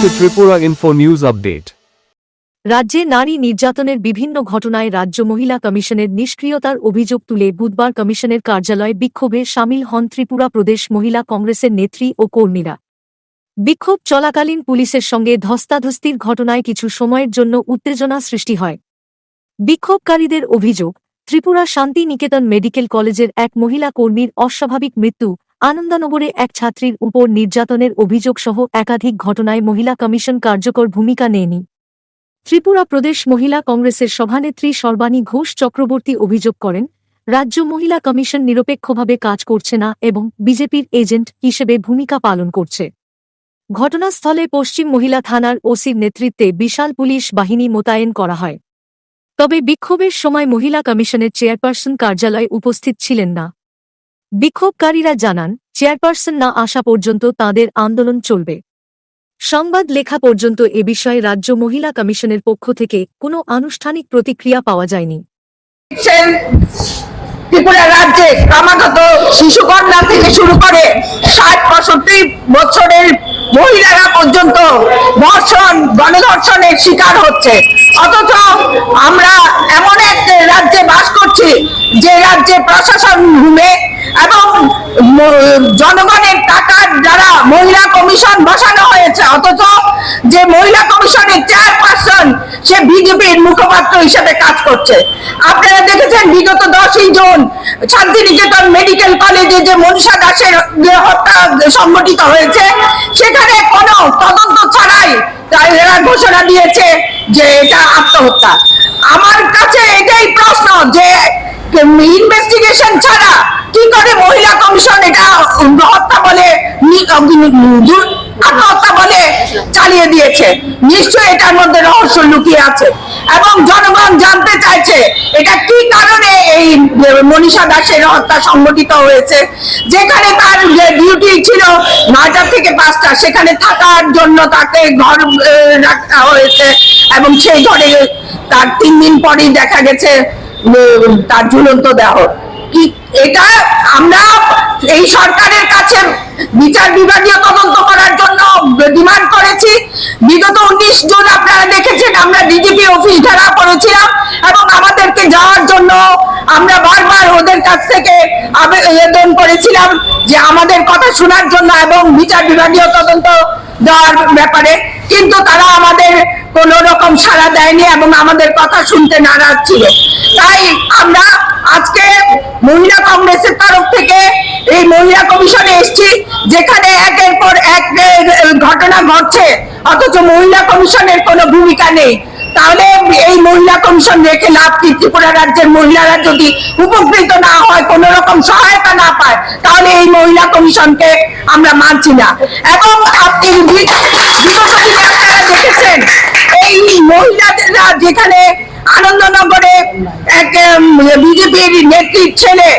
to Tripura Info News Update. রাজ্যে নারী নির্যাতনের বিভিন্ন ঘটনায় রাজ্য মহিলা কমিশনের নিষ্ক্রিয়তার অভিযোগ তুলে বুধবার কমিশনের কার্যালয়ে বিক্ষোভে শামিল হন ত্রিপুরা প্রদেশ মহিলা কংগ্রেসের নেত্রী ও কর্মীরা। বিক্ষোভ চলাকালীন পুলিশের সঙ্গে ধস্তাধস্তির ঘটনায় কিছু সময়ের জন্য উত্তেজনা সৃষ্টি হয়। বিক্ষোভকারীদের অভিযোগ, ত্রিপুরা শান্তি নিকেতন মেডিকেল কলেজের এক মহিলা কর্মীর অস্বাভাবিক মৃত্যু, আনন্দনগরে এক ছাত্রীর উপর নির্যাতনের অভিযোগ সহ একাধিক ঘটনায় মহিলা কমিশন কার্যকর ভূমিকা নেয়নি। ত্রিপুরা প্রদেশ মহিলা কংগ্রেসের সভানেত্রী সর্বাণী ঘোষ চক্রবর্তী অভিযোগ করেন, রাজ্য মহিলা কমিশন নিরপেক্ষভাবে কাজ করছে না এবং বিজেপির এজেন্ট হিসেবে ভূমিকা পালন করছে। ঘটনাস্থলে পশ্চিম মহিলা থানার ওসির নেতৃত্বে বিশাল পুলিশ বাহিনী মোতায়েন করা হয়। তবে বিক্ষোভের সময় মহিলা কমিশনের চেয়ারপারসন কার্যালয়ে উপস্থিত ছিলেন না। বিক্ষোভকারীরা জানান, চেয়ারপারসন না আসা পর্যন্ত তাঁদের আন্দোলন চলবে। সংবাদ লেখা পর্যন্ত এ বিষয়ে রাজ্য মহিলা কমিশনের পক্ষ থেকে কোনো আনুষ্ঠানিক প্রতিক্রিয়া পাওয়া যায়নি। ত্রিপুরা রাজ্যে ক্রমাগত শিশু কন্যা থেকে শুরু করে ৬০-৬৫ বছরের মহিলারা পর্যন্ত ধর্ষণ, গণধর্ষণের শিকার হচ্ছে। অথচ আমরা এমন এক রাজ্যে বাস করছি যে রাজ্যে প্রশাসন ঘুমে এবং জনগণের টাকার দ্বারা মহিলা কমিশন বসানো হয়েছে। অথচ যে মহিলা কমিশনের চেয়ারপারসন সে বিজেপির মুখপাত্র হিসেবে কাজ করছে। আপনারা দেখেছেন বিগত 10ই জুন শান্তিনিকেতন মেডিকেল কলেজে যে মনীষা দাসের হত্যা সংঘটিত হয়েছে, সেখানে কোনো তদন্ত ছাড়াই এরা ঘোষণা দিয়েছে যে এটা আত্মহত্যা। আমার কাছে এটাই প্রশ্ন যে ইনভেস্টিগেশন ছাড়া কি করে মহিলা কমিশন এটা হত্যা বলে আত্মহত্যা বলে চালিয়ে দিয়েছে? নিশ্চয়ই এটার মধ্যে রহস্য লুকিয়ে আছে এবং জনগণ জানতে চাইছে এটা কি কারণে এই মনীষা দাসের হত্যা সংঘটিত হয়েছে। যেখানে তার ডিউটি ছিল ৯টা থেকে ৫টা, সেখানে থাকার জন্য তাকে ঘর রাখা হয়েছে এবং সেই ঘরে তার ৩ দিন পরেই দেখা গেছে তার ঝুলন্ত দেহ। কি এটা আমরা এই সরকারের কাছে বিচার বিভাগীয় তদন্ত করার জন্য ডিমান্ড করেছি। বিগত 19 জুন আপনারা দেখেছেন আমরা ডিজিপি অফিস ঘেরাও করেছিলাম এবং আমাদেরকে যাওয়ার জন্য আমরা বারবার ওদের কাছ থেকে আবেদন করেছিলাম যে আমাদের কথা শোনার জন্য এবং বিচার বিভাগীয় তদন্ত দেওয়ার ব্যাপারে, কিন্তু তারা আমাদের কোন রকম সাড়া দেয়নি এবং আমাদের কথা শুনতে নারাজ ছিল। তাই আমরা আজকে মহিলা কংগ্রেসের তরফ থেকে এই মহিলা কমিশনে এসেছি, যেখানে একের পর এক ঘটনা ঘটছে অথচ মহিলা কমিশনের কোনো ভূমিকা নেই। তাহলে এই মহিলা কমিশন রেখে লাভ কি? ত্রিপুরা রাজ্যের মহিলারা যদি উপকৃত না হয়, কোন রকম সহায়তা না পায়, তাহলে এই মহিলা কমিশনকে আমরা মানছি না। এবং আপনি বিগত দিনে আপনারা দেখেছেন এই মহিলাদেররা যেখানে আনন্দনগরে এক বিজেপির নেত্রীর ছেলে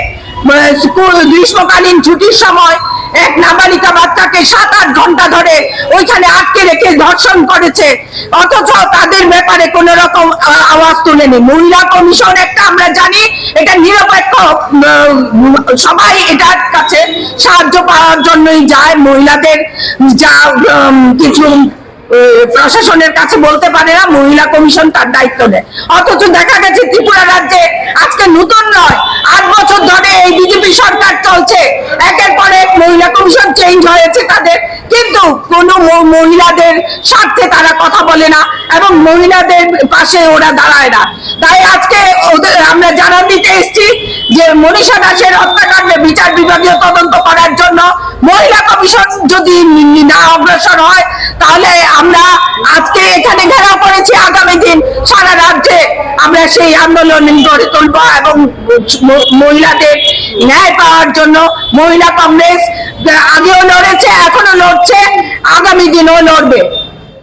গ্রীষ্মকালীন ছুটির সময় এক নাবালিকা বাচ্চাকে ৭-৮ ঘন্টা ধরে ওইখানে আটকে রেখে ধর্ষণ করেছে, অথচ তাদের ব্যাপারে কোন রকম আওয়াজ তুলেনি। মহিলা কমিশন একটা আমরা জানি এটা নিরপেক্ষ, সবাই এটার কাছে সাহায্য পাওয়ার জন্যই যায়, মহিলাদের যা কিছু প্রশাসনের কাছে বলতে পারে না, মহিলা কমিশন তার দায়িত্ব নেয়। অথচ দেখা গেছে ত্রিপুরা রাজ্যে আজকে নতুন নয়, ৮ বছর ধরে এই বিজেপি সরকার চলছে, একের পর এক মহিলা কমিশন চেঞ্জ হয়েছে তাদের, কিন্তু কোন মহিলাদের স্বার্থে তারা কথা বলে না এবং মহিলাদের পাশে ওরা দাঁড়ায় না। তাই আজকে আমরা জানান দিতে এসেছি যে মনীষা দাসের হত্যাকাণ্ডে বিচার বিভাগীয় তদন্ত করার জন্য মহিলা কমিশন যদি না অগ্রসর হয়, তাহলে আমরা আজকে এখানে ঘেরাও করেছি। আগামী দিন সারা রাজ্যে আমরা সেই আন্দোলন গড়ে তুলব এবং মহিলাদের ন্যায় পাওয়ার জন্য মহিলা কংগ্রেস আগেও লড়েছে, এখনো লড়ছে, আগামী দিনও লড়বে।